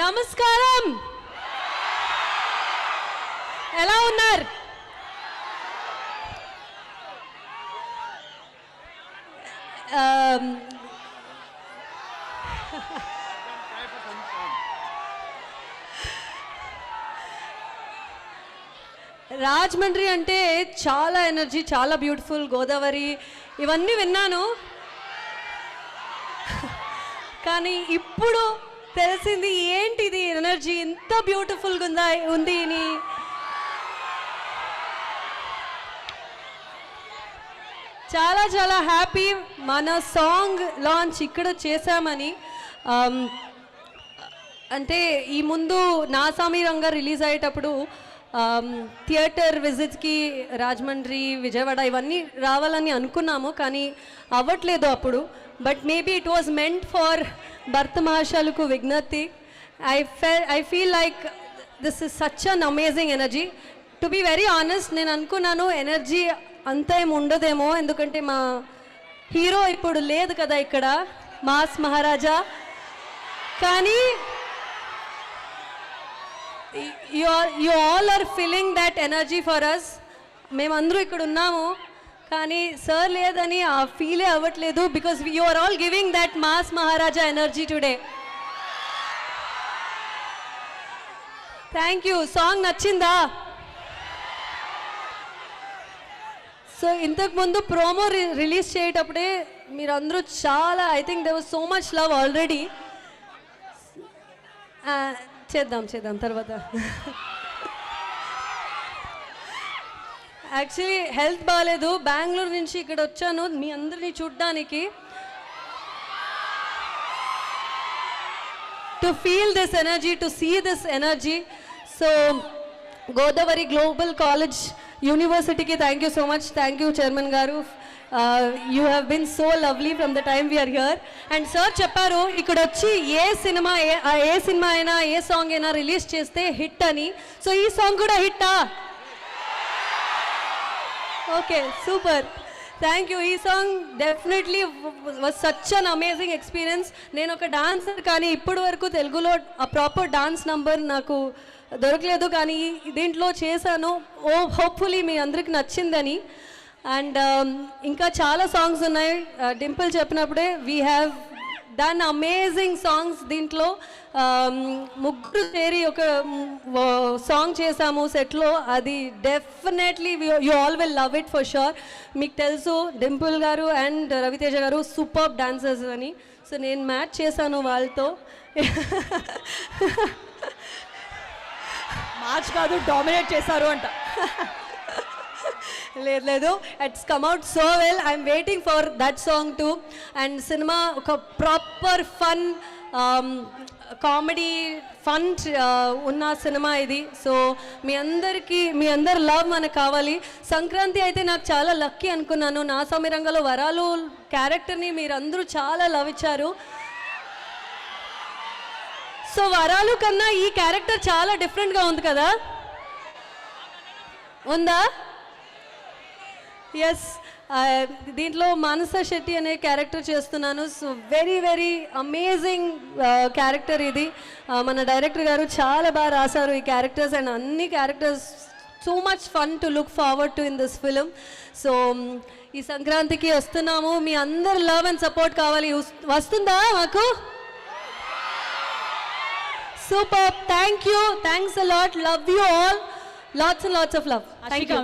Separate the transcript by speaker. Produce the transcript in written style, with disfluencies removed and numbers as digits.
Speaker 1: నమస్కారం. ఎలా ఉన్నారు? రాజమండ్రి అంటే చాలా ఎనర్జీ, చాలా బ్యూటిఫుల్. గోదావరి ఇవన్నీ విన్నాను, కానీ ఇప్పుడు తెలిసింది ఏంటిది ఎనర్జీ ఇంత బ్యూటిఫుల్గా ఉంది అని. చాలా చాలా హ్యాపీ మన సాంగ్ లాంచ్ ఇక్కడ చేశామని. అంటే ఈ ముందు నా సామీరంగా రిలీజ్ అయ్యేటప్పుడు థియేటర్ విజిట్స్కి రాజమండ్రి, విజయవాడ ఇవన్నీ రావాలని అనుకున్నాము, కానీ అవ్వట్లేదు అప్పుడు. But maybe it was meant for భర్త మహాశాలకు విజ్ఞప్తి. I feel like this is such an amazing energy. To be very honest, నేను అనుకున్నాను ఎనర్జీ అంత ఏమి ఉండదేమో, ఎందుకంటే మా హీరో ఇప్పుడు లేదు కదా ఇక్కడ, మాస్ మహారాజా. కానీ you all are feeling that energy for us. మేమందరూ ఇక్కడ ఉన్నాము, కానీ సార్ లేదని ఆ ఫీలే అవ్వట్లేదు, because you are all giving that mass Maharaja energy today. Thank you. Song నచ్చిందా? సో ఇంతకుముందు ప్రోమో రిలీజ్ చేసేటప్పుడే మీరందరూ చాలా, I think there was so much love already. చేద్దాం తర్వాత. యాక్చువల్లీ హెల్త్ బాగాలేదు, బెంగళూరు నుంచి ఇక్కడ వచ్చాను మీ అందరినీ చూడ్డానికి. To feel this energy, to see this energy. So Godavari global college యూనివర్సిటీకి thank you so much. Thank you chairman గారు. You have been so lovely from the time we're here. And sir చెప్పారు ఇక్కడ వచ్చి ఏ సినిమా అయినా ఏ song అయినా release చేస్తే హిట్ అని. సో ఈ సాంగ్ కూడా హిట్టా? Okay, super, thank you. ఈ song definitely was such an amazing experience. నేను ఒక డాన్సర్, కానీ ఇప్పటి వరకు తెలుగులో ఆ ప్రాపర్ డాన్స్ నంబర్ నాకు దొరకలేదు, కానీ దీంట్లో చేశాను. హోప్ఫుల్లీ మీ అందరికి నచ్చిందని. అండ్ ఇంకా చాలా సాంగ్స్ ఉన్నాయి. డింపుల్ చెప్పినప్పుడే we have done amazing songs. దీంట్లో ముగ్గురు చేరి ఒక సాంగ్ చేసాము సెట్లో. అది definitely you all will love it for sure. మీకు తెలుసు డింపుల్ గారు అండ్ రవితేజ గారు సూపర్ డాన్సర్స్ అని. సో నేను మ్యాచ్ చేశాను వాళ్ళతో.
Speaker 2: మ్యాచ్ కాదు, డామినేట్ చేశారు అంట.
Speaker 1: లేదు, it's come out so well. I'm waiting for that song too. And cinema ఒక ప్రాపర్ ఫన్ కామెడీ ఫన్ ఉన్న సినిమా ఇది. సో మీ అందరి లవ్ మనకు కావాలి. సంక్రాంతి అయితే నాకు చాలా లక్కీ అనుకున్నాను. నా సమీరంగంలో వరాలు క్యారెక్టర్ని మీరందరూ చాలా లవ్ ఇచ్చారు. సో వరాలు కన్నా ఈ క్యారెక్టర్ చాలా డిఫరెంట్గా ఉంది కదా, ఉందా? ఎస్, దీంట్లో మానస శెట్టి అనే క్యారెక్టర్ చేస్తున్నాను. So very very amazing character ఇది. మన డైరెక్టర్ గారు చాలా బాగా రాశారు ఈ క్యారెక్టర్స్, అండ్ అన్ని characters so much fun to look forward to in this film. So ఈ సంక్రాంతికి వస్తున్నాము, మీ అందరు లవ్ అండ్ సపోర్ట్ కావాలి. వస్తుందా మాకు? Super, thank you, thanks a lot, love you all, lots and lots of love. Thank you.